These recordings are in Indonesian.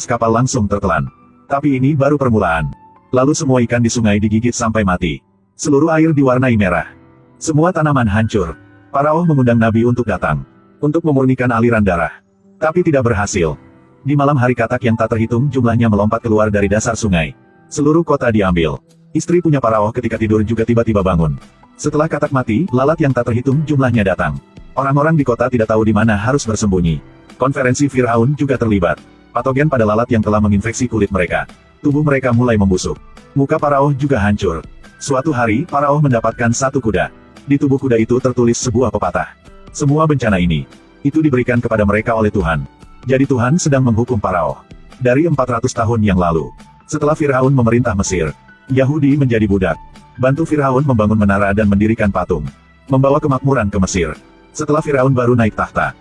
kapal langsung tertelan. Tapi ini baru permulaan. Lalu semua ikan di sungai digigit sampai mati. Seluruh air diwarnai merah. Semua tanaman hancur. Faraoh mengundang Nabi untuk datang. Untuk memurnikan aliran darah. Tapi tidak berhasil. Di malam hari katak yang tak terhitung jumlahnya melompat keluar dari dasar sungai. Seluruh kota diambil. Istri punya Faraoh ketika tidur juga tiba-tiba bangun. Setelah katak mati, lalat yang tak terhitung jumlahnya datang. Orang-orang di kota tidak tahu di mana harus bersembunyi. Konferensi Firaun juga terlibat. Patogen pada lalat yang telah menginfeksi kulit mereka. Tubuh mereka mulai membusuk. Muka Faraoh juga hancur. Suatu hari, Faraoh mendapatkan satu kuda. Di tubuh kuda itu tertulis sebuah pepatah. Semua bencana ini, itu diberikan kepada mereka oleh Tuhan. Jadi Tuhan sedang menghukum Faraoh. Dari 400 tahun yang lalu. Setelah Firaun memerintah Mesir, Yahudi menjadi budak. Bantu Firaun membangun menara dan mendirikan patung. Membawa kemakmuran ke Mesir. Setelah Firaun baru naik tahta.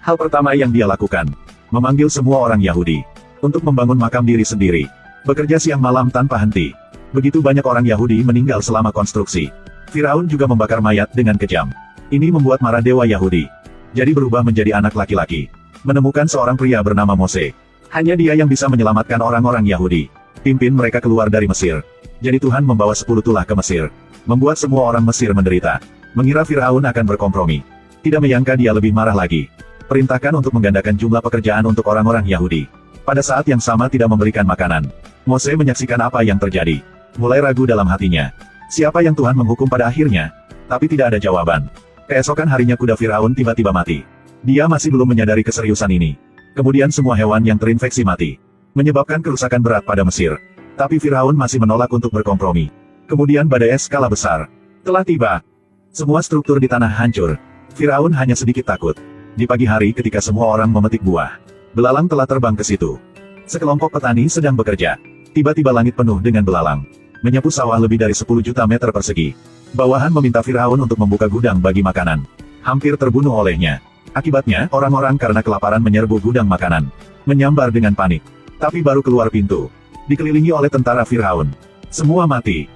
Hal pertama yang dia lakukan, memanggil semua orang Yahudi. Untuk membangun makam diri sendiri. Bekerja siang malam tanpa henti. Begitu banyak orang Yahudi meninggal selama konstruksi. Firaun juga membakar mayat dengan kejam. Ini membuat marah dewa Yahudi. Jadi berubah menjadi anak laki-laki. Menemukan seorang pria bernama Mose. Hanya dia yang bisa menyelamatkan orang-orang Yahudi. Pimpin mereka keluar dari Mesir. Jadi Tuhan membawa 10 tulah ke Mesir. Membuat semua orang Mesir menderita. Mengira Firaun akan berkompromi. Tidak menyangka dia lebih marah lagi. Perintahkan untuk menggandakan jumlah pekerjaan untuk orang-orang Yahudi. Pada saat yang sama tidak memberikan makanan. Mose menyaksikan apa yang terjadi. Mulai ragu dalam hatinya. Siapa yang Tuhan menghukum pada akhirnya? Tapi tidak ada jawaban. Keesokan harinya kuda Firaun tiba-tiba mati. Dia masih belum menyadari keseriusan ini. Kemudian semua hewan yang terinfeksi mati. Menyebabkan kerusakan berat pada Mesir. Tapi Firaun masih menolak untuk berkompromi. Kemudian badai es skala besar telah tiba. Semua struktur di tanah hancur. Firaun hanya sedikit takut. Di pagi hari ketika semua orang memetik buah. Belalang telah terbang ke situ. Sekelompok petani sedang bekerja. Tiba-tiba langit penuh dengan belalang. Menyapu sawah lebih dari 10 juta meter persegi. Bawahan meminta Firaun untuk membuka gudang bagi makanan. Hampir terbunuh olehnya. Akibatnya, orang-orang karena kelaparan menyerbu gudang makanan. Menyambar dengan panik. Tapi baru keluar pintu. Dikelilingi oleh tentara Firaun. Semua mati.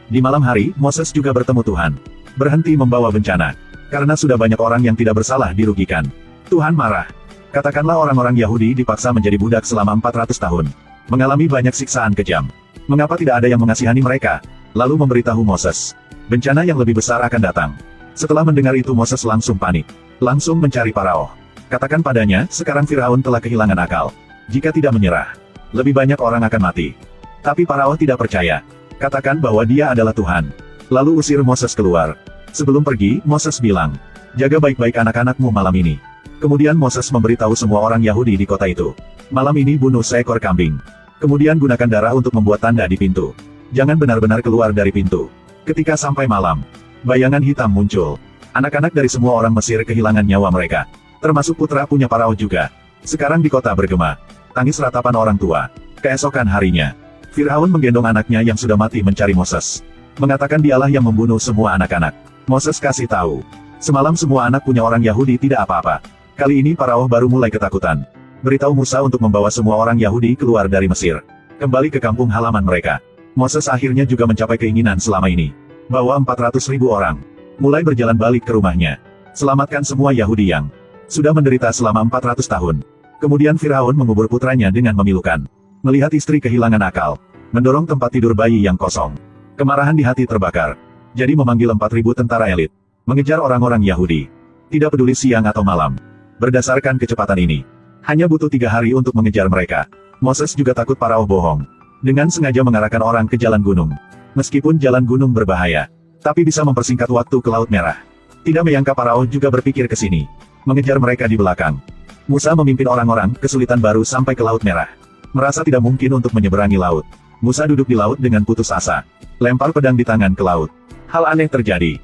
Di malam hari, Moses juga bertemu Tuhan. Berhenti membawa bencana. Karena sudah banyak orang yang tidak bersalah dirugikan. Tuhan marah. Katakanlah orang-orang Yahudi dipaksa menjadi budak selama 400 tahun. Mengalami banyak siksaan kejam. Mengapa tidak ada yang mengasihani mereka? Lalu memberitahu Moses. Bencana yang lebih besar akan datang. Setelah mendengar itu Moses langsung panik. Langsung mencari Faraoh. Katakan padanya, sekarang Firaun telah kehilangan akal. Jika tidak menyerah, lebih banyak orang akan mati. Tapi Faraoh tidak percaya. Katakan bahwa dia adalah Tuhan. Lalu usir Moses keluar. Sebelum pergi, Moses bilang, jaga baik-baik anak-anakmu malam ini. Kemudian Moses memberitahu semua orang Yahudi di kota itu. Malam ini bunuh seekor kambing. Kemudian gunakan darah untuk membuat tanda di pintu. Jangan benar-benar keluar dari pintu. Ketika sampai malam, bayangan hitam muncul. Anak-anak dari semua orang Mesir kehilangan nyawa mereka. Termasuk putra punya Faraoh juga. Sekarang di kota bergema. Tangis ratapan orang tua. Keesokan harinya, Firaun menggendong anaknya yang sudah mati mencari Moses. Mengatakan dialah yang membunuh semua anak-anak. Moses kasih tahu. Semalam semua anak punya orang Yahudi tidak apa-apa. Kali ini Faraoh baru mulai ketakutan. Beritahu Musa untuk membawa semua orang Yahudi keluar dari Mesir. Kembali ke kampung halaman mereka. Moses akhirnya juga mencapai keinginan selama ini. Bawa 400.000 orang. Mulai berjalan balik ke rumahnya. Selamatkan semua Yahudi yang sudah menderita selama 400 tahun. Kemudian Firaun mengubur putranya dengan memilukan. Melihat istri kehilangan akal. Mendorong tempat tidur bayi yang kosong. Kemarahan di hati terbakar. Jadi memanggil 4.000 tentara elit. Mengejar orang-orang Yahudi. Tidak peduli siang atau malam. Berdasarkan kecepatan ini. Hanya butuh 3 hari untuk mengejar mereka. Moses juga takut Faraoh bohong. Dengan sengaja mengarahkan orang ke jalan gunung. Meskipun jalan gunung berbahaya. Tapi bisa mempersingkat waktu ke Laut Merah. Tidak menyangka Faraoh juga berpikir ke sini. Mengejar mereka di belakang. Musa memimpin orang-orang kesulitan baru sampai ke Laut Merah. Merasa tidak mungkin untuk menyeberangi laut. Musa duduk di laut dengan putus asa. Lempar pedang di tangan ke laut. Hal aneh terjadi.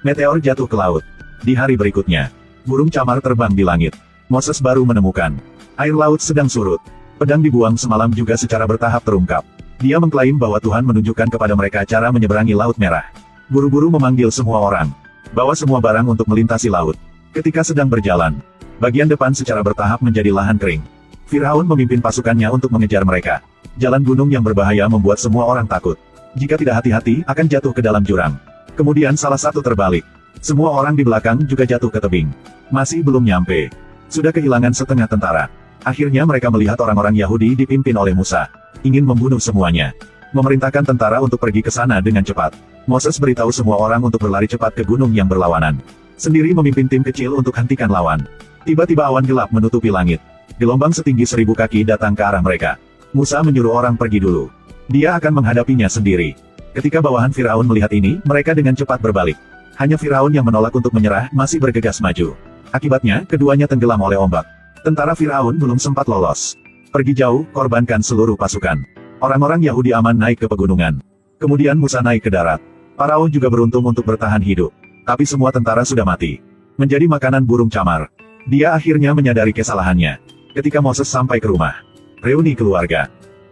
Meteor jatuh ke laut. Di hari berikutnya, burung camar terbang di langit. Moses baru menemukan. Air laut sedang surut. Pedang dibuang semalam juga secara bertahap terungkap. Dia mengklaim bahwa Tuhan menunjukkan kepada mereka cara menyeberangi Laut Merah. Buru-buru memanggil semua orang. Bawa semua barang untuk melintasi laut. Ketika sedang berjalan, bagian depan secara bertahap menjadi lahan kering. Firaun memimpin pasukannya untuk mengejar mereka. Jalan gunung yang berbahaya membuat semua orang takut. Jika tidak hati-hati, akan jatuh ke dalam jurang. Kemudian salah satu terbalik. Semua orang di belakang juga jatuh ke tebing. Masih belum nyampe. Sudah kehilangan setengah tentara. Akhirnya mereka melihat orang-orang Yahudi dipimpin oleh Musa, ingin membunuh semuanya. Memerintahkan tentara untuk pergi ke sana dengan cepat. Moses beritahu semua orang untuk berlari cepat ke gunung yang berlawanan. Sendiri memimpin tim kecil untuk hentikan lawan. Tiba-tiba awan gelap menutupi langit. Gelombang setinggi 1000 kaki datang ke arah mereka. Musa menyuruh orang pergi dulu. Dia akan menghadapinya sendiri. Ketika bawahan Firaun melihat ini, mereka dengan cepat berbalik. Hanya Firaun yang menolak untuk menyerah, masih bergegas maju. Akibatnya, keduanya tenggelam oleh ombak. Tentara Firaun belum sempat lolos. Pergi jauh, korbankan seluruh pasukan. Orang-orang Yahudi aman naik ke pegunungan. Kemudian Musa naik ke darat. Faraon juga beruntung untuk bertahan hidup. Tapi semua tentara sudah mati. Menjadi makanan burung camar. Dia akhirnya menyadari kesalahannya. Ketika Moses sampai ke rumah. Reuni keluarga.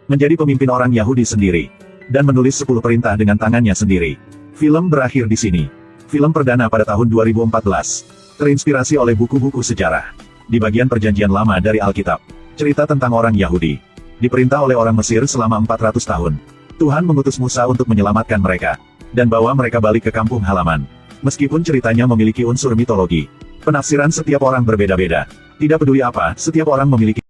Menjadi pemimpin orang Yahudi sendiri. Dan menulis 10 perintah dengan tangannya sendiri. Film berakhir di sini. Film perdana pada tahun 2014. Terinspirasi oleh buku-buku sejarah. Di bagian perjanjian lama dari Alkitab. Cerita tentang orang Yahudi. Diperintah oleh orang Mesir selama 400 tahun. Tuhan mengutus Musa untuk menyelamatkan mereka. Dan bawa mereka balik ke kampung halaman. Meskipun ceritanya memiliki unsur mitologi. Penafsiran setiap orang berbeda-beda. Tidak peduli apa, setiap orang memiliki